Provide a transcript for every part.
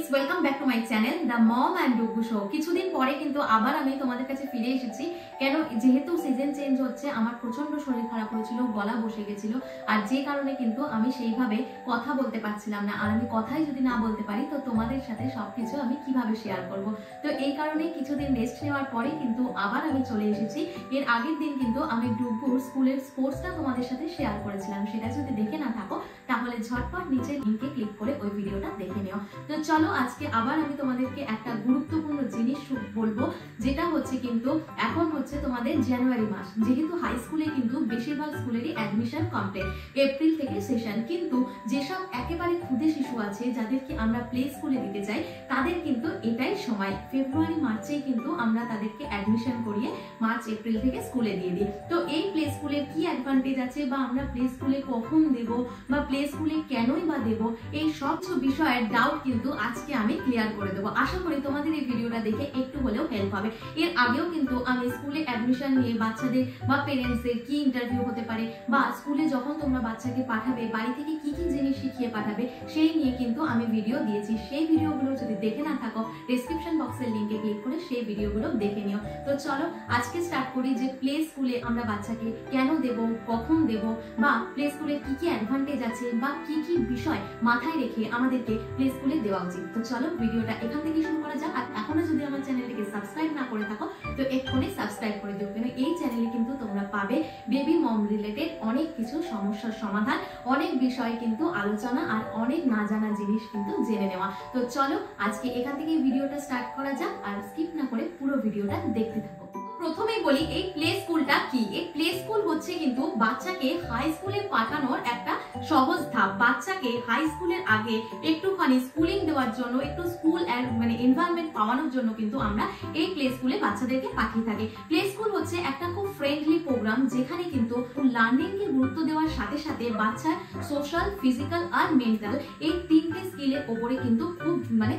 Friends, welcome back to my channel the mom and Dugu show. কিছুদিন পরে কিন্তু আবার আমি তোমাদের কাছে ফিরে এসেছি। কেন? যেহেতু সিজন চেঞ্জ হচ্ছে, আমার প্রচন্ড শরীর খারাপ হয়েছিল, গলা বসে গেছিল, আর যে কারণে কিন্তু আমি সেইভাবে কথা বলতে পারছিলাম না। আর আমি কথাই যদি না বলতে পারি তো তোমাদের সাথে সবকিছু আমি কিভাবে শেয়ার করব। তো এই কারণে কিছুদিন রেস্ট নেওয়ার পরে কিন্তু আবার আমি চলে এসেছি। এর আগের দিন কিন্তু আমি ডুগুর স্কুলের স্পোর্টসটা তোমাদের সাথে শেয়ার করেছিলাম। সেটা যদি দেখে না থাকো তাহলে ঝটপট নিচে লিংকে ক্লিক করে ওই ভিডিওটা দেখে নিও। তো চলো, আজকে আবার আমি তোমাদেরকে একটা গুরুত্বপূর্ণ জিনিস বলবো, যেটা হচ্ছে কিন্তু এখন হচ্ছে তোমাদের জানুয়ারি মাস। যেহেতু হাই স্কুলে কিন্তু বেশিরভাগ স্কুলেরই অ্যাডমিশন কমপ্লিট, এপ্রিল থেকে সেশন। কিন্তু যেসব একেবারে ক্ষুদে শিশু আছে, যাদেরকে আমরা প্লে স্কুলে দিতে চাই, তাদের কিন্তু এটাই সময়। ফেব্রুয়ারি মার্চেই কিন্তু আমরা তাদেরকে অ্যাডমিশন করিয়ে মার্চ এপ্রিল থেকে স্কুলে দিয়ে দিই। তো এই প্লে স্কুলের কি অ্যাডভান্টেজ আছে, বা আমরা প্লে স্কুলে কখন দেব, বা প্লে স্কুলে কেনই বা দেব, এই সব বিষয়ের ডাউট কিন্তু আজকে আমি ক্লিয়ার করে দেবো। আশা করি তোমাদের এই ভিডিওটা দেখে একটু হলেও হেল্প হবে। এর আগেও কিন্তু আমি স্কুলে অ্যাডমিশন নিয়ে বাচ্চাদের বা পেরেন্টসদের কি ইন্টারভিউ হতে পারে, বা স্কুলে যখন তোমরা বাচ্চাকে পাঠাবে বাড়ি থেকে কি কি জিনিস শিখিয়ে পাঠাবে, সেই নিয়ে কিন্তু আমি ভিডিও দিয়েছি। সেই ভিডিওগুলো যদি দেখে না থাকো, ডেসক্রিপশন বক্সের লিংকে ক্লিক করে সেই ভিডিওগুলো দেখে নিও। তো চলো আজকে স্টার্ট করি যে প্লে স্কুলে আমরা বাচ্চাকে কেন দেব, কখন দেব, বা প্লে স্কুলে কি কি অ্যাডভান্টেজ আছে, বা কি কি বিষয় মাথায় রেখে আমাদেরকে প্লে স্কুলে দেওয়া উচিত। তো চলো ভিডিওটা এখান থেকে শুরু করা যাক। আর এখনো যদি আমার চ্যানেলটিকে সাবস্ক্রাইব না করে থাকো তো এক্ষুনি সাবস্ক্রাইব করে দিও। কেন এই চ্যানেলে কিন্তু তোমরা পাবে বেবি মম রিলেটেড অনেক কিছু সমস্যার সমাধান, অনেক বিষয় কিন্তু আলোচনা, আর অনেক না জানা জিনিস কিন্তু জেনে নেওয়া। তো চলো আজকে এখান থেকে ভিডিওটা স্টার্ট করা যাক, আর স্কিপ না করে পুরো ভিডিওটা দেখতে থাকো। প্রথমেই বলি এই প্লে স্কুলটা কি। এই প্লে স্কুল হচ্ছে কিন্তু বাচ্চাকে হাই স্কুলে পাঠানোর একটা সহজ ধাপ। বাচ্চাকে হাই স্কুলের আগে একটুখানি স্কুলিং দেওয়ার জন্য, একটু স্কুল মানে এনভায়রনমেন্ট পাওয়ানোর জন্য কিন্তু আমরা এই প্লে স্কুলে বাচ্চাদেরকে পাঠিয়ে থাকি। প্লে স্কুল হচ্ছে একটা খুব ফ্রেন্ডলি প্রোগ্রাম, যেখানে কিন্তু লার্নিং কে গুরুত্ব দেওয়ার সাথে সাথে বাচ্চার সোশ্যাল, ফিজিক্যাল আর মেন্টাল এই তিনটে স্কিলের উপরে কিন্তু খুব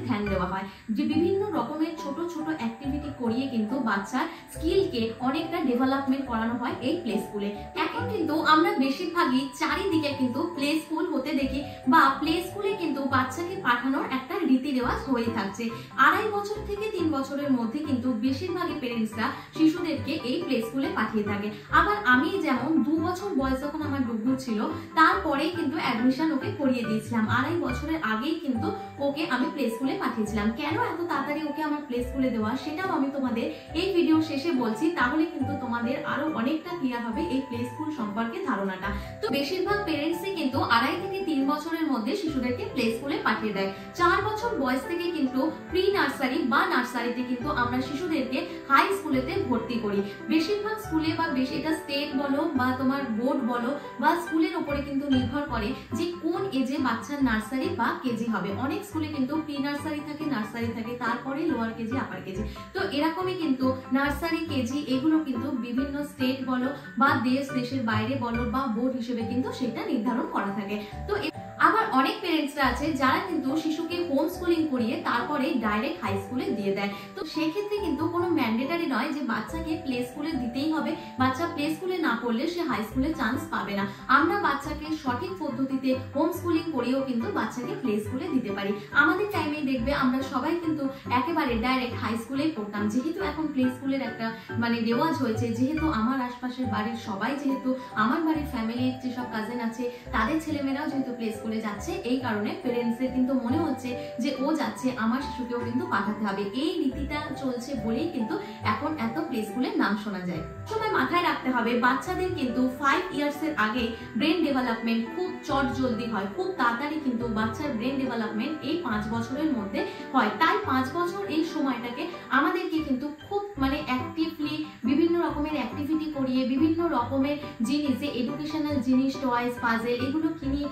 ধ্যান দেওয়া হয়। যে বিভিন্ন রকমের ছোট ছোট অ্যাক্টিভিটি করিয়ে কিন্তু বাচ্চার স্কিলকে অনেকটা ডেভেলপমেন্ট করানো হয় এই প্লে স্কুলে। এখন কিন্তু আমরা বেশিরভাগই চারিদিকে কিন্তু প্লে স্কুল হতে দেখি, বা প্লে স্কুলে কিন্তু বাচ্চাকে পাঠানোর একটা রীতি রেওয়াজ হয়ে থাকছে। 2.5 বছর থেকে 3 বছরের মধ্যে কিন্তু বেশিরভাগই পেরেন্টসরা শিশুদেরকে এই প্লে স্কুলে পাঠিয়ে থাকে। আবার আমি যেমন 2 বছর বয়স যখন আমার ডুগু ছিল, তারপরেই কিন্তু অ্যাডমিশন ওকে করিয়ে দিয়েছিলাম। 2.5 বছরের আগেই কিন্তু ওকে আমি প্লে স্কুলে পাঠিয়েছিলাম। কেন এত তাড়াতাড়ি ওকে আমার প্লে স্কুলে দেওয়া, সেটাও আমি তোমাদের এই ভিডিও শেষে বলছি। তাহলে কিন্তু তোমাদের আরো অনেকটা ক্লিয়ার হবে এই প্লে স্কুল সম্পর্কে ধারণাটা। তো বেশিরভাগ পেরেন্টসই কিন্তু 2.5 থেকে 3 বছরের মধ্যে শিশুদেরকে প্লে স্কুলে পাঠিয়ে দেয়। 4 বছর বয়স থেকে কিন্তু প্রি নার্সারি বা নার্সারিতে কিন্তু আমরা শিশুদেরকে হাই স্কুলেতে ভর্তি করি। বেশিরভাগ স্কুলে বা এটা স্টেট বলো বা তোমার বোর্ড বলো বা স্কুলের উপরে কিন্তু নির্ভর করে যে কোন এজে বাচ্চার নার্সারি বা কেজি হবে। অনেক স্কুলে কিন্তু প্রি নার্সারি থাকে, নার্সারি থাকে, তারপরে লোয়ার কেজি, আপার কেজি। তো এরকমই কিন্তু নার্সারি, কেজি এগুলো কিন্তু বিভিন্ন স্টেট বলো বা দেশের বাইরে বলো বা বোর্ড হিসেবে কিন্তু সেটা নির্ধারণ করা থাকে। তো আবার অনেক পেরেন্টসরা আছে যারা কিন্তু শিশুকে হোম স্কুলিং করিয়ে তারপরে ডাইরেক্ট হাই স্কুলে দিয়ে দেয়। তো সেক্ষেত্রে কিন্তু কোনো ম্যান্ডেটারি নয় যে বাচ্চাকে প্লে স্কুলে দিতেই হবে। বাচ্চা প্লে স্কুলে না পড়লে সে হাই স্কুলে চান্স পাবে না। আমরা বাচ্চাকে সঠিক পদ্ধতিতে হোম স্কুলিং করিয়েও কিন্তু বাচ্চাকে প্লে স্কুলে দিতে পারি। আমাদের টাইমে দেখবে আমরা সবাই কিন্তু একেবারে ডাইরেক্ট হাই স্কুলেই পড়তাম। যেহেতু এখন প্লে স্কুলের একটা রেওয়াজ হয়েছে, যেহেতু আমার আশপাশের বাড়ির সবাই, যেহেতু আমার বাড়ির ফ্যামিলির যেসব কাজিন আছে তাদের ছেলেমেয়েরাও যেহেতু প্লে স্কুলে যাচ্ছে, এই কারণে পেরেন্টসদের কিন্তু মনে হচ্ছে যে ও যাচ্ছে, আমার শিশুকেও কিন্তু পাঠাতে হবে। এই রীতিটা চলছে বলেই কিন্তু এখন এত প্লে স্কুলের নাম শোনা যায়। সময় মাথায় রাখতে হবে বাচ্চাদের কিন্তু 5 ইয়ার্স এর আগে ব্রেন ডেভেলপমেন্ট খুব চট জলদি হয়, খুব তাড়াতাড়ি কিন্তু বাচ্চার ব্রেন ডেভেলপমেন্ট এই 5 বছরের মধ্যে হয়। তাই 5 বছর এই সময়টাকে আমাদেরকে কিন্তু খুব অ্যাক্টিভলি বিভিন্ন রকমের অ্যাক্টিভিটি করিয়ে, বিভিন্ন রকমের জিনিস, যে এডুকেশনাল জিনিস, টয়েস, পাজেল এগুলো কিনিয়ে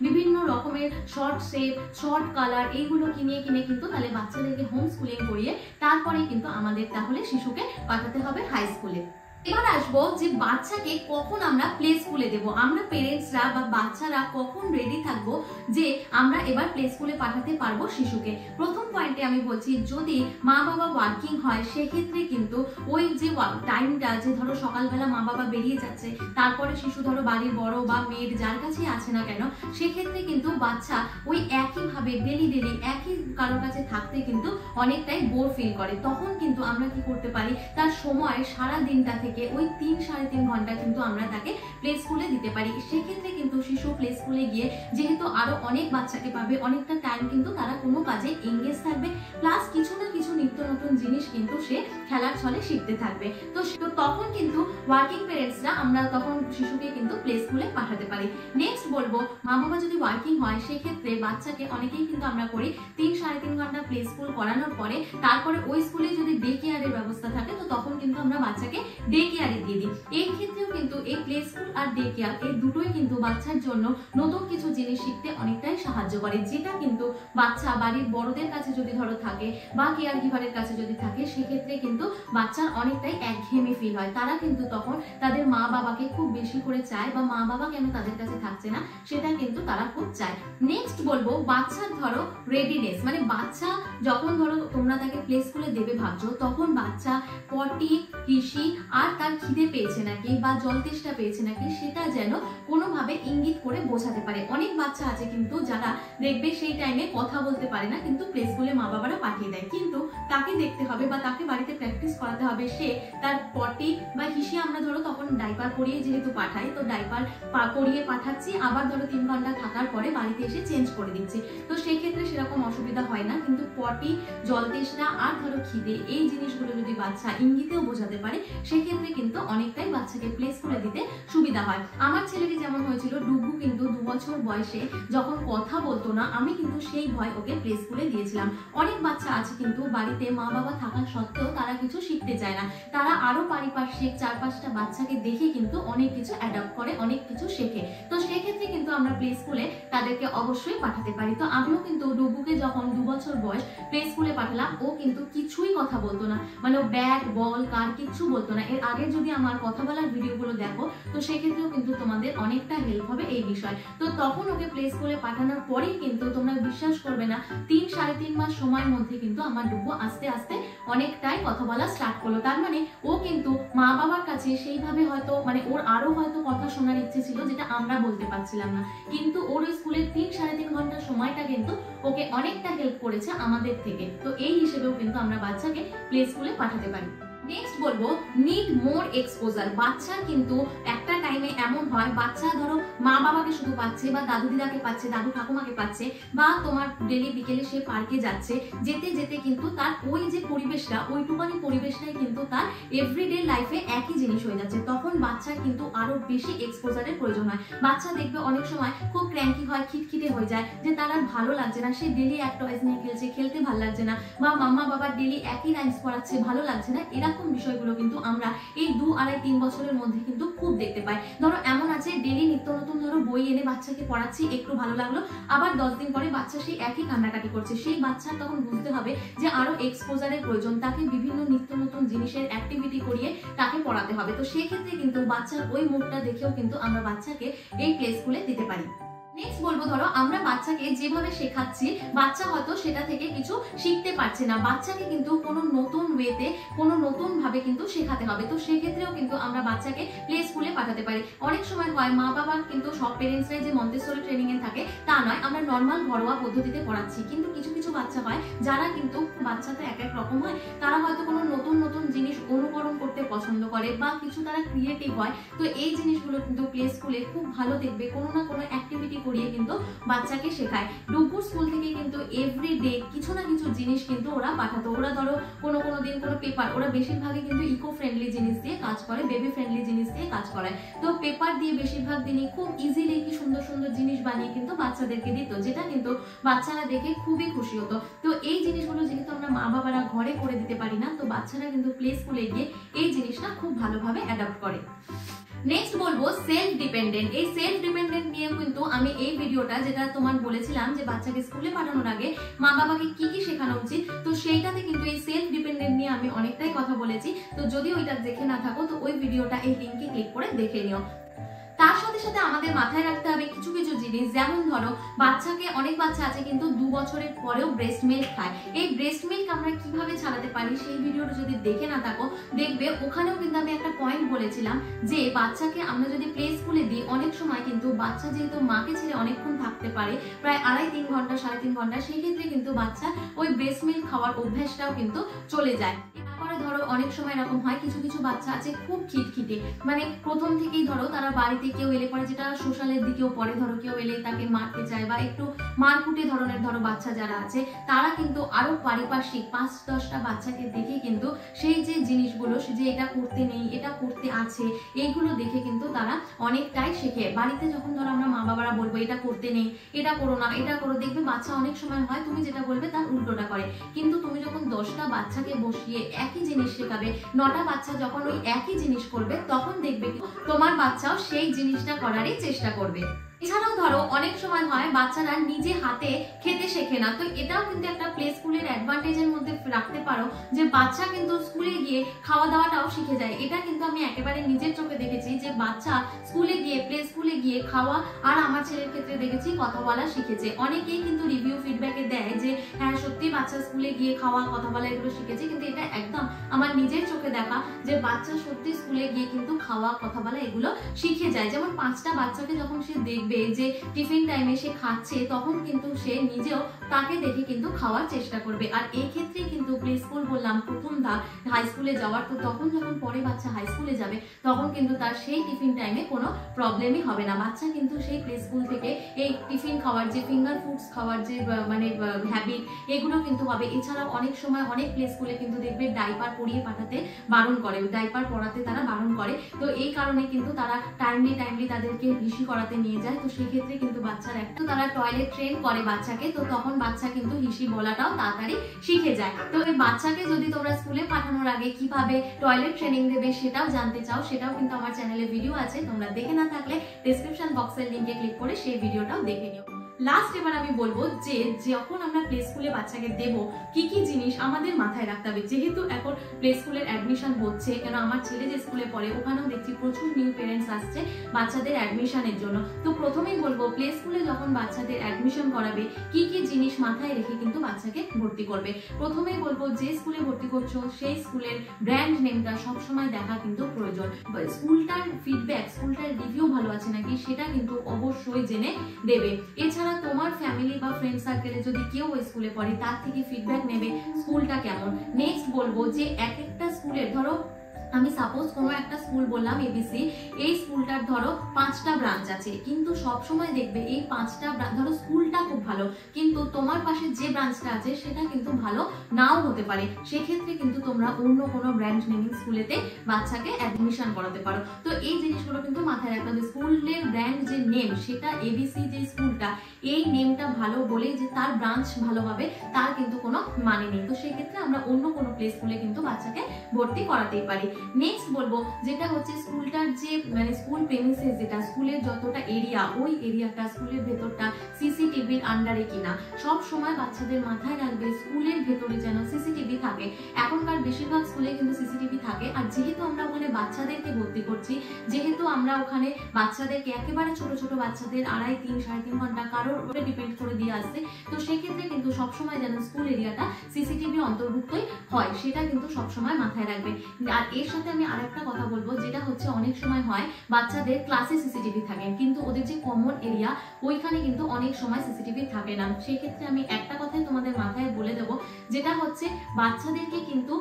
বিভিন্ন রকমের শর্ট শেপ, শর্ট কালার এইগুলো কিনিয়ে কিন্তু তাহলে বাচ্চাদেরকে হোম স্কুলিং করিয়ে তারপরে কিন্তু আমাদের তাহলে শিশুকে পাঠাতে হবে হাই স্কুলে। এবার আসবো যে বাচ্চাকে কখন আমরা প্লে স্কুলে দেবো, আমরা পেরেন্টসরা বা বাচ্চারা কখন রেডি থাকবো যে আমরা এবার প্লে স্কুলে পাঠাতে পারবো শিশুকে। প্রথম পয়েন্টে আমি বলছি, যদি মা বাবা ওয়ার্কিং হয় সেক্ষেত্রে কিন্তু ওই যে টাইমটা, যে ধরো সকালবেলা মা বাবা বেরিয়ে যাচ্ছে, তারপরে শিশু ধরো বাড়ির বড় বা মেয়ের যার কাছেই আছে না কেন, সেক্ষেত্রে কিন্তু বাচ্চা ওই একইভাবে ডেলি একই কারোর কাছে থাকতে কিন্তু অনেকটাই বোর ফিল করে। তখন কিন্তু আমরা কি করতে পারি, তার সময় সারা দিনটা থেকে ওই 3-3.5 ঘন্টা কিন্তু আমরা তাকে প্লে স্কুলে দিতে পারি। সেক্ষেত্রে কিন্তু শিশু প্লে স্কুলে গিয়ে যেহেতু আরো অনেক বাচ্চাকে পাবে, অনেকটা টাইম কিন্তু তারা কোনো কাজে এঙ্গেজ থাকবে, প্লাস কিছু না কিছু নিত্য নতুন জিনিস কিন্তু সে খেলার ছলে শিখতে থাকবে। তো তখন কিন্তু ওয়ার্কিং পেরেন্টসরা আমরা তখন শিশুকে কিন্তু প্লে স্কুলে পাঠাতে পারি। নেক্সট বলবো, মা বাবা যদি ওয়ার্কিং হয় সেক্ষেত্রে বাচ্চাকে অনেকেই কিন্তু আমরা করি 3-3.5 ঘন্টা প্লে স্কুল করানোর পরে তারপরে ওই স্কুলে যদি ডে কেয়ারের ব্যবস্থা থাকে তো তখন কিন্তু আমরা বাচ্চাকে ডে কেয়ারে দিয়ে দিই। এই ক্ষেত্রেও কিন্তু এই প্লে স্কুল আর ডে কেয়ার এই দুটোই কিন্তু বাচ্চার জন্য নতুন কিছু জিনিস শিখতে অনেকটাই সাহায্য করে, যেটা কিন্তু বাচ্চা বাড়ির বড়দের কাছে যদি ধরো থাকে বা কেয়ার গিভারের কাছে যদি থাকে সেক্ষেত্রে কিন্তু বাচ্চার অনেকটাই একঘেয়েমি ফিল হয়। তারা কিন্তু তখন তাদের মা বাবাকে খুব বেশি করে চায়, বা মা বাবা কেন তাদের কাছে থাকছে না সেটা কিন্তু তারা খুব চায়। নেক্সট বলবো, বাচ্চার ধরো রেডিনেস, মানে বাচ্চা যখন ধরো তোমরা তাকে প্লে স্কুলে দেবে ভাবছো, তখন বাচ্চা পটি, হিসি আর তার খিদে পেয়েছে নাকি বা জল তেষ্টা পেয়েছে নাকি সেটা যেন কোনোভাবে ইঙ্গিত করে বোঝাতে পারে। অনেক বাচ্চা আছে কিন্তু যারা দেখবে সেই টাইমে কথা বলতে পারে না, কিন্তু প্লে স্কুলে মা বাবারা পাঠিয়ে দেয়, কিন্তু তাকে দেখতে হবে বা তাকে বাড়িতে প্র্যাকটিস করাতে হবে সে তার পটি বা হিসি, আমরা ধরো তখন ডাইপার পরিয়ে যেহেতু পাঠাই, তো ডাইপার পরিয়ে পাঠাচ্ছি, আবার ধরো 3 ঘন্টা থাকার পরে বাড়িতে এসে চেঞ্জ করে দিচ্ছি, তো সেক্ষেত্রে সেরকম অসুবিধা হয় না। কিন্তু পটি, জল তেষ্টা আর ধরো খিদে, এই জিনিসগুলো যদি বাচ্চা ইঙ্গিতেও বোঝাতে পারে সেক্ষেত্রে কিন্তু অনেকটাই বাচ্চাকে প্লে স্কুলে দিতে সুবিধা হয়। আমার ছেলেটি যেমন হয়েছিল, ডুগু কিন্তু 2 বছর বয়সে যখন কথা বলতো না, আমি কিন্তু সেই ভয় ওকে প্লে স্কুলে দিয়েছিলাম। অনেক বাচ্চা আছে কিন্তু বাড়িতে মা বাবা থাকা সত্ত্বেও তারা কিছু শিখতে চায় না, তারা আরো পারিপার্শ্বিক 4-5টা বাচ্চাকে দেখে কিন্তু অনেক কিছু অ্যাডাপ্ট করে, অনেক কিছু শেখে। তো সেক্ষেত্রে কিন্তু আমরা প্লে স্কুলে তাদেরকে অবশ্যই পাঠাতে পারি। তো আমিও কিন্তু ডুগুকে যখন 2 বছর বয়স প্লে স্কুলে পাঠালাম, ও কিন্তু কিছুই কথা বলতো না, মানে ও ব্যাট বল কার কিচ্ছু বলতো না। এর আগে যদি আমার কথা বলার ভিডিওগুলো দেখো তো সেক্ষেত্রেও কিন্তু তোমাদের অনেকটা হেল্প হবে এই বিষয়। তো তখন ওকে প্লে স্কুলে পাঠানোর পরেই কিন্তু তোমরা বিশ্বাস করবে না, 3-3.5 মাস সময়ের মধ্যে কিন্তু আমার ডুগু আস্তে আস্তে অনেকটাই কথা বলা স্টার্ট করলো। তার মানে ও কিন্তু মা বাবার কাছে সেইভাবে হয়তো, মানে ওর আরো হয়তো কথা শোনার ইচ্ছে ছিল যেটা আমরা বলতে পারছিলাম না, কিন্তু ওর স্কুলের 3-3.5 ঘন্টা সময়টা কিন্তু ওকে অনেকটা হেল্প করেছে আমাদের থেকে। তো এই হিসেবেও কিন্তু আমরা বাচ্চাকে প্লে স্কুলে পাঠাতে পারি। নেক্সট বলবো, নিড মোর এক্সপোজার। বাচ্চা কিন্তু একটা টাইমে এমন হয়, বাচ্চা ধরো মা বাবাকে শুধু পাচ্ছে বা দাদু দিদাকে পাচ্ছে, দাদু ঠাকুমাকে পাচ্ছে, বা তোমার ডেলি বিকেলে সে পার্কে যাচ্ছে, যেতে যেতে কিন্তু তার ওই যে পরিবেশটা, ওইটুকানি পরিবেশটাই কিন্তু তার এভরিডে লাইফে একই জিনিস হয়ে যাচ্ছে। তখন বাচ্চার কিন্তু আরো বেশি এক্সপোজারের প্রয়োজন হয়। বাচ্চা দেখবে অনেক সময় খুব ক্র্যাঙ্কি হয়, খিটখিটে হয়ে যায়, যে তার আর ভালো লাগছে না, সে ডেলি এক টয়েস নিয়ে খেলছে, খেলতে ভালো লাগছে না, বা মাম্মা বাবা ডেলি একই রাইমস পড়াচ্ছে, ভালো লাগছে না। এরকম বিষয়গুলো কিন্তু আমরা এই 2-2.5-3 বছরের মধ্যে কিন্তু খুব দেখতে পাই। ধরো এমন আছে, ডেলি নিত্য নতুন ধরো বই এনে বাচ্চাকে পড়াচ্ছি, একটু ভালো লাগলো, আবার 10 দিন পরে বাচ্চা সেই একই কান্নাকাটি করছে। সেই বাচ্চার তখন বুঝতে হবে যে আরো এক্সপোজারের প্রয়োজন, তাকে বিভিন্ন নিত্য নতুন জিনিসের অ্যাক্টিভিটি করিয়ে তাকে পড়াতে হবে। তো সেক্ষেত্রে কিন্তু বাচ্চার ওই মুডটা দেখেও কিন্তু আমরা বাচ্চাকে এই প্লে স্কুলে দিতে পারি। নেক্সট বলবো, ধরো আমরা বাচ্চাকে যেভাবে শেখাচ্ছি বাচ্চা হয়তো সেটা থেকে কিছু শিখতে পারছে না, বাচ্চাকে কিন্তু কোনো নতুন ওয়েতে, কোনো নতুন ভাবে কিন্তু শেখাতে হবে। তো সেক্ষেত্রেও কিন্তু আমরা বাচ্চাকে প্লে স্কুলে পাঠাতে পারি। অনেক সময় হয় মা বাবা কিন্তু সব পেরেন্টসরাই যে মন্তেশ্বরী ট্রেনিং এ থাকে তা নয়, আমরা নর্মাল ঘরোয়া পদ্ধতিতে পড়াচ্ছি, কিন্তু কিছু কিছু বাচ্চা হয় যারা কিন্তু, বাচ্চা তো এক এক রকম হয়, তারা হয়তো কোনো নতুন নতুন জিনিস অনুকরণ করতে পছন্দ করে বা কিছু তারা ক্রিয়েটিভ হয়। তো এই জিনিসগুলো কিন্তু প্লে স্কুলে খুব ভালো দেখবে, কোনো না কোনো অ্যাক্টিভিটি করিয়ে কিন্তু বাচ্চাকে শেখায়। ডুগুর স্কুল থেকে কিন্তু এভরিডে কিছু না কিছু জিনিস কিন্তু ওরা পাঠাতো। ওরা ধরো কোনো কোনো দিন কোনো পেপার, ওরা বেশিরভাগই কিন্তু ইকো ফ্রেন্ডলি জিনিস দিয়ে কাজ করে, বেবি ফ্রেন্ডলি জিনিস দিয়ে কাজ করায়। তো পেপার দিয়ে বেশিরভাগ দিনই খুব ইজিলি কি সুন্দর সুন্দর জিনিস বানিয়ে কিন্তু বাচ্চাদেরকে দিত, যেটা কিন্তু বাচ্চারা দেখে খুবই খুশি হতো। তো এই জিনিসগুলো যেহেতু আমরা মা বাবারা ঘরে করে দিতে পারি না, তো বাচ্চারা কিন্তু প্লে স্কুলে গিয়ে এই জিনিসটা খুব ভালোভাবে অ্যাডাপ্ট করে। নেক্সট বলবো সেলফ ডিপেন্ডেন্ট। এই সেলফ ডিপেন্ডেন্ট নিয়ে কিন্তু আমি এই ভিডিওটা, যেটা তোমার বলেছিলাম যে বাচ্চাকে স্কুলে পাঠানোর আগে মা বাবাকে কি কি শেখানো উচিত, তো সেইটাতে কিন্তু এই সেলফ ডিপেন্ডেন্ট নিয়ে নিয়ে আমি অনেকটাই কথা বলেছি। তো যদি ওইটা দেখে না থাকো তো ওই ভিডিওটা এই লিঙ্কে ক্লিক করে দেখে নিও। তার সাথে সাথে আমাদের মাথায় রাখতে হবে কিছু কিছু জিনিস, যেমন ধরো বাচ্চাকে, অনেক বাচ্চা আছে কিন্তু 2 বছরের পরেও ব্রেস্ট মিল্ক খায়। এই ব্রেস্ট মিল্ক আমরা কিভাবে ছাড়াতে পারি সেই ভিডিওটা যদি দেখে না থাকো দেখবে, ওখানেও কিন্তু আমি একটা পয়েন্ট বলেছিলাম যে বাচ্চাকে আমরা যদি প্লে স্কুলে দিই, অনেক সময় কিন্তু বাচ্চা যেহেতু মাকে ছেড়ে অনেকক্ষণ থাকতে পারে, প্রায় 2.5-3 ঘন্টা 3.5 ঘন্টা, সেই ক্ষেত্রে কিন্তু বাচ্চা ওই ব্রেস্ট মিল্ক খাওয়ার অভ্যাসটাও কিন্তু চলে যায়। তারপরে ধরো অনেক সময় এরকম হয় কিছু কিছু বাচ্চা আছে খুব খিটখিটে, মানে প্রথম থেকেই ধরো তারা বাড়িতে কেউ এলে পরে, যেটা সোশ্যালের দিকেও পরে, ধরো কেউ এলে তাকে মারতে চায় বা একটু মারকুটে ধরনের ধরো বাচ্চা যারা আছে, তারা কিন্তু আরো পারিপার্শ্বিক 5-10টা বাচ্চাকে দেখে কিন্তু সেই যে জিনিসগুলো, সে যে এটা করতে নেই, এটা করতে আছে, এইগুলো দেখে কিন্তু তারা অনেকটাই শেখে। বাড়িতে যখন ধরো আমরা মা বাবারা বলবো এটা করতে নেই, এটা করো না, এটা করো, দেখবে বাচ্চা অনেক সময় হয় তুমি যেটা বলবে তার উল্টোটা করে। কিন্তু তুমি যখন 10টা বাচ্চাকে বসিয়ে একই জিনিস শেখাবে, 9টা বাচ্চা যখন ওই একই জিনিস করবে, তখন দেখবে তোমার বাচ্চাও সেই জিনিসটা করারই চেষ্টা করবে। এছাড়াও ধরো অনেক সময় হয় বাচ্চারা নিজে হাতে খেতে শেখে না, তো এটাও কিন্তু একটা প্লে স্কুলের অ্যাডভান্টেজের মধ্যে রাখতে পারো, যে বাচ্চা কিন্তু স্কুলে গিয়ে খাওয়া দাওয়াটাও শিখে যায়। এটা কিন্তু আমি একেবারে নিজের চোখে দেখেছি যে বাচ্চা স্কুলে গিয়ে, প্লে স্কুলে গিয়ে খাওয়া, আর আমার ছেলের ক্ষেত্রে দেখেছি কথা বলা শিখেছে। অনেকেই কিন্তু রিভিউ ফিডব্যাকে দেয় যে হ্যাঁ সত্যি বাচ্চা স্কুলে গিয়ে খাওয়া, কথা বলা এগুলো শিখেছে, কিন্তু এটা একদম আমার নিজের চোখে দেখা যে বাচ্চা সত্যি স্কুলে গিয়ে কিন্তু খাওয়া, কথা বলা এগুলো শিখে যায়। যেমন 5টা বাচ্চাকে যখন সে দেখবে যে টিফিন টাইমে সে খাচ্ছে, তখন কিন্তু সে নিজেও তাকে দেখে কিন্তু খাওয়ার চেষ্টা করবে। আর এই ক্ষেত্রে কিন্তু প্লে স্কুল বললাম প্রথম ধাপ হাই স্কুলে যাওয়ার, তো তখন যখন পরে বাচ্চা হাই স্কুলে যাবে তখন কিন্তু তার সেই টিফিন টাইমে কোনো প্রবলেমই হবে না। বাচ্চা কিন্তু সেই প্লে স্কুল থেকে এই টিফিন খাওয়ার, যে ফিঙ্গার ফুডস খাওয়ার যে মানে হ্যাবিট, এগুলো কিন্তু হবে। এছাড়াও অনেক সময় অনেক প্লে স্কুলে কিন্তু দেখবে ডাইপার পরিয়ে পাঠাতে বারণ করে, ডাইপার পরাতে তারা বারণ করে। তো এই কারণে কিন্তু তারা টাইমলি তাদেরকে হিসি করাতে নিয়ে যায়। তো সেক্ষেত্রে কিন্তু বাচ্চারা একটু তারা টয়লেট ট্রেন করে বাচ্চাকে, তো তখন বাচ্চা কিন্তু হিসি বলাটাও তাড়াতাড়ি শিখে যায়। তো এই বাচ্চাকে যদি তোমরা স্কুলে পাঠানোর আগে কিভাবে টয়লেট ট্রেনিং দেবে সেটাও জানতে চাও, সেটাও কিন্তু আমার চ্যানেলে ভিডিও আছে, তোমরা দেখে না থাকলে ডেসক্রিপশন বক্সের লিংকে ক্লিক করে সেই ভিডিওটাও দেখে নিও। লাস্ট এবার আমি বলবো যে যখন আমরা প্লে স্কুলে বাচ্চাকে দেব কি কি জিনিস আমাদের মাথায় রাখতে হবে। যেহেতু এখন প্লে স্কুলের অ্যাডমিশন হচ্ছে, কেন আমার ছেলে যে স্কুলে পড়ে ওখানেও দেখছি প্রচুর নিউ পেরেন্টস আসছে বাচ্চাদের অ্যাডমিশনের জন্য। তো প্রথমেই বলবো প্লে স্কুলে যখন বাচ্চাদের অ্যাডমিশন করাবে কি কি জিনিস মাথায় রেখে কিন্তু বাচ্চাকে ভর্তি করবে। প্রথমেই বলবো যে স্কুলে ভর্তি করছো সেই স্কুলের ব্র্যান্ড নেমটা সবসময় দেখা কিন্তু প্রয়োজন। স্কুলটার ফিডব্যাক, স্কুলটার রিভিউ ভালো আছে নাকি সেটা কিন্তু অবশ্যই জেনে দেবে। এছাড়া তোমার ফ্যামিলি বা ফ্রেন্ড সার্কেলে যদি কেউ ওই স্কুলে পড়ে তার থেকে ফিডব্যাক নেবে স্কুলটা কেমন। নেক্সট বলবো যে এক একটা স্কুলের, ধরো আমি সাপোজ কোনো একটা স্কুল বললাম এবিসি, এই স্কুলটার ধরো 5টা ব্রাঞ্চ আছে, কিন্তু সব সময় দেখবে এই 5টা ধরো স্কুলটা খুব ভালো কিন্তু তোমার পাশে যে ব্রাঞ্চটা আছে সেটা কিন্তু ভালো নাও হতে পারে। সেক্ষেত্রে কিন্তু তোমরা অন্য কোনো ব্র্যান্ড নেমিং স্কুলেতে বাচ্চাকে অ্যাডমিশন করাতে পারো। তো এই জিনিসগুলো কিন্তু মাথায় রাখতে হবে। স্কুলের ব্র্যান্ড যে নেম, সেটা এবিসি যে স্কুলটা, এই নেমটা ভালো বলে যে তার ব্রাঞ্চ ভালো হবে তার কিন্তু কোনো মানে নেই। তো সেক্ষেত্রে আমরা অন্য কোনো প্লে স্কুলে কিন্তু বাচ্চাকে ভর্তি করাতেই পারি। নেক্সট বলবো যেটা হচ্ছে স্কুলটার যে মানে স্কুল প্রেমিসেস, যেটা স্কুলের যতটা এরিয়া, ওই এরিয়াটা স্কুলের ভেতরটা সিসিটিভির আন্ডারে কিনা। সব সময় বাচ্চাদের মাথায় রাখবে স্কুলের ভেতরে যেন সিসিটিভি থাকে। এখনকার বেশিরভাগ স্কুলে কিন্তু সিসিটিভি থাকে। আর যেহেতু আমরা ওখানে বাচ্চাদেরকে ভর্তি করছি, যেহেতু আমরা ওখানে বাচ্চাদেরকে একেবারে ছোট ছোট বাচ্চাদের 2.5-3.5 ঘন্টা কারোর উপরে ডিপেন্ড করে দিয়ে আসছে, তো সেক্ষেত্রে কিন্তু সবসময় যেন স্কুল এরিয়াটা সিসিটিভি অন্তর্ভুক্তই হয় সেটা কিন্তু সবসময় মাথায় রাখবে। আর এর সাথে আমি আরেকটা কথা বলবো, যেটা হচ্ছে অনেক সময় হয় বাচ্চাদের ক্লাসে সিসিটিভি থাকে কিন্তু ওদের যে কমন এরিয়া ওইখানে কিন্তু অনেক সময় সিসিটিভি থাকে না। সেই ক্ষেত্রে আমি একটা কথাই তোমাদের মাথায় বলে দেবো, যেটা হচ্ছে বাচ্চাদেরকে কিন্তু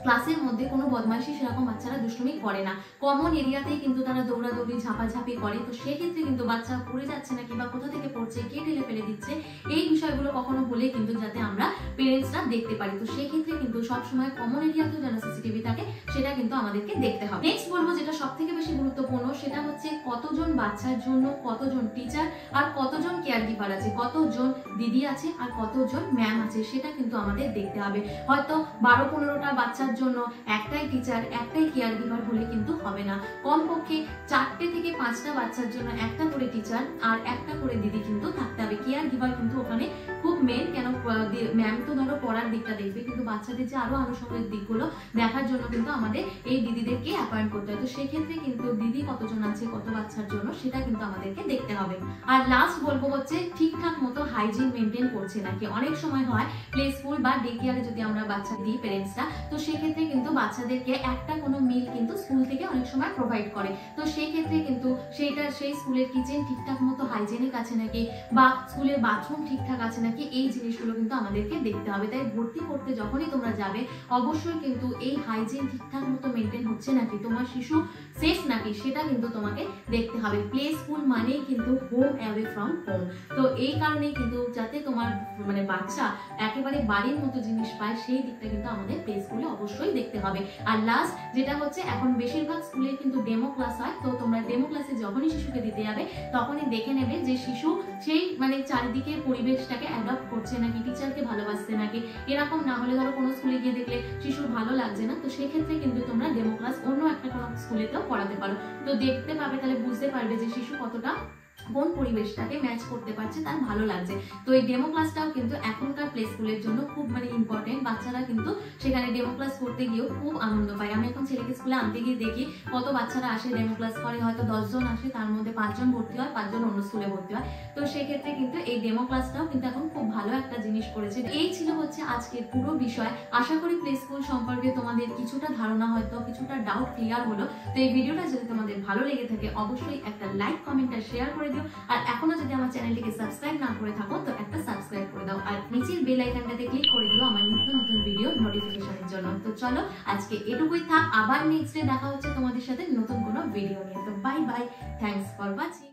ক্লাসের মধ্যে কোনো বদমাইশি সেরকম বাচ্চারা দুষ্টুমি করে না, কমন এরিয়াতেই কিন্তু তারা দৌড়াদৌড়ি ঝাপাঝাপি করে। তো সেক্ষেত্রে কিন্তু বাচ্চা পড়ে যাচ্ছে না কিংবা কোথা থেকে পড়ছে, কে ঠেলে ফেলে দিচ্ছে, এই বিষয়গুলো কখনো হলে কিন্তু যাতে আমরা পেরেন্টসরা দেখতে পারি। তো সেক্ষেত্রে কিন্তু সবসময় কমন এরিয়াতেও যেন সিসিটিভি থাকে সেটা কিন্তু আমাদেরকে দেখতে হবে। নেক্সট বলবো যেটা সব থেকে বেশি গুরুত্বপূর্ণ, সেটা হচ্ছে কতজন বাচ্চার জন্য কতজন টিচার আর কতজন কেয়ার গিভার আছে, কতজন দিদি আছে আর কতজন ম্যাম আছে, সেটা কিন্তু আমাদের দেখতে হবে। হয়তো 12-15টা বাচ্চার জন্য একটাই টিচার, একটাই কেয়ার গিভার হলে কিন্তু হবে না। কমপক্ষে 4টে থেকে 5টা বাচ্চার জন্য একটা করে টিচার আর একটা করে দিদি কিন্তু থাকতে হবে। কেয়ার গিভার কিন্তু ওখানে খুব মেন। কেন, ম্যাম তো ধরো পড়ার দিকটা দেখবে, কিন্তু বাচ্চাদের যে আরো আনুষঙ্গিক দিকগুলো দেখার জন্য কিন্তু আমাদের এই দিদিদেরকে অ্যাপয়েন্ট করতে হয়। তো সেক্ষেত্রে কিন্তু দিদি কতজন আছে কত বাচ্চার জন্য সেটা কিন্তু আমাদেরকে দেখতে হবে। আর লাস্ট বলবো হচ্ছে ঠিকঠাক মতো হাইজিন মেনটেন করছে নাকি। অনেক সময় হয় প্লে স্কুল বা ডে কেয়ারে যদি আমরা বাচ্চা দিই পেরেন্টসরা, তো সেক্ষেত্রে কিন্তু বাচ্চাদেরকে একটা কোনো মিল কিন্তু স্কুল থেকে অনেক সময় প্রোভাইড করে। তো সেই ক্ষেত্রে কিন্তু সেই স্কুলের কিচেন ঠিকঠাক মতো হাইজেনিক আছে নাকি বা স্কুলের বাথরুম ঠিকঠাক আছে নাকি, এই জিনিসগুলো কিন্তু আমাদেরকে দেখতে হবে। তাই ভর্তি করতে যখনই তোমরা যাবে অবশ্যই কিন্তু এই হাইজিন ঠিকঠাক মতো মেনটেন হচ্ছে নাকি, তোমার শিশু সেফ নাকি, সেটা কিন্তু তোমাকে দেখতে হবে। প্লে স্কুল মানেই কিন্তু হোম অ্যাওয়ে ফ্রম হোম। তো এই কারণেই কিন্তু যাতে তোমার মানে বাচ্চা একেবারে বাড়ির মতো জিনিস পায় সেই দিকটা কিন্তু আমাদের প্লে স্কুলে অবশ্যই দেখতে হবে। আর লাস্ট যেটা হচ্ছে, এখন বেশিরভাগ স্কুলে কিন্তু ডেমো ক্লাস হয়। তো তোমরা ডেমো ক্লাসে যখনই শিশুকে দিতে যাবে তখনই দেখে নেবে যে শিশু সেই মানে চারিদিকে পরিবেশটাকে অ্যাডপ্ট করছে নাকি, টিচারকে ভালোবাসছে নাকি। এরকম না হলে ধরো কোনো স্কুলে গিয়ে দেখলে শিশুর ভালো লাগছে না, তো সেক্ষেত্রে কিন্তু তোমরা ডেমো ক্লাস অন্য একটা কোনো স্কুলেতেও পড়াতে পারো। তো দেখতে পাবে, তাহলে বুঝতে পারবে যে শিশু কতটা কোন পরিবেশটাকে ম্যাচ করতে পারছে, তার ভালো লাগছে। তো এই ডেমো ক্লাসটাও কিন্তু এখনকার প্লে স্কুলের জন্য খুব মানে ইম্পর্টেন্ট। বাচ্চারা কিন্তু সেখানে ডেমো ক্লাস করতে গিয়েও খুব আনন্দ পায়। আমি এখন ছেলেকে স্কুলে আনতে গিয়ে দেখি কত বাচ্চারা আসে ডেমো ক্লাস করে, হয়তো 10 জন আসে, তার মধ্যে 5 জন ভর্তি হয়, 5 জন অন্য স্কুলে ভর্তি হয়। তো সেক্ষেত্রে কিন্তু এই ডেমো ক্লাসটাও কিন্তু এখন খুব ভালো একটা জিনিস করেছে। এই ছিল হচ্ছে আজকের পুরো বিষয়। আশা করি প্লে স্কুল সম্পর্কে তোমাদের কিছুটা ধারণা, হয়তো কিছুটা ডাউট ক্লিয়ার হলো। তো এই ভিডিওটা যদি তোমাদের ভালো লেগে থাকে অবশ্যই একটা লাইক, কমেন্ট আর শেয়ার করে দিও। আর এখনো যদি আমার চ্যানেলটিকে সাবস্ক্রাইব না করে থাকো তো একটা সাবস্ক্রাইব করে দাও, আর নিচের বেল আইকনটাতে ক্লিক করে দিও আমার নিত্য নতুন ভিডিও নোটিফিকেশনের জন্য। তো চলো আজকে এটুকুই থাক, আবার নেক্সট ডে দেখা হচ্ছে তোমাদের সাথে নতুন কোনো ভিডিও নিয়ে। তো bye bye, thanks for watching.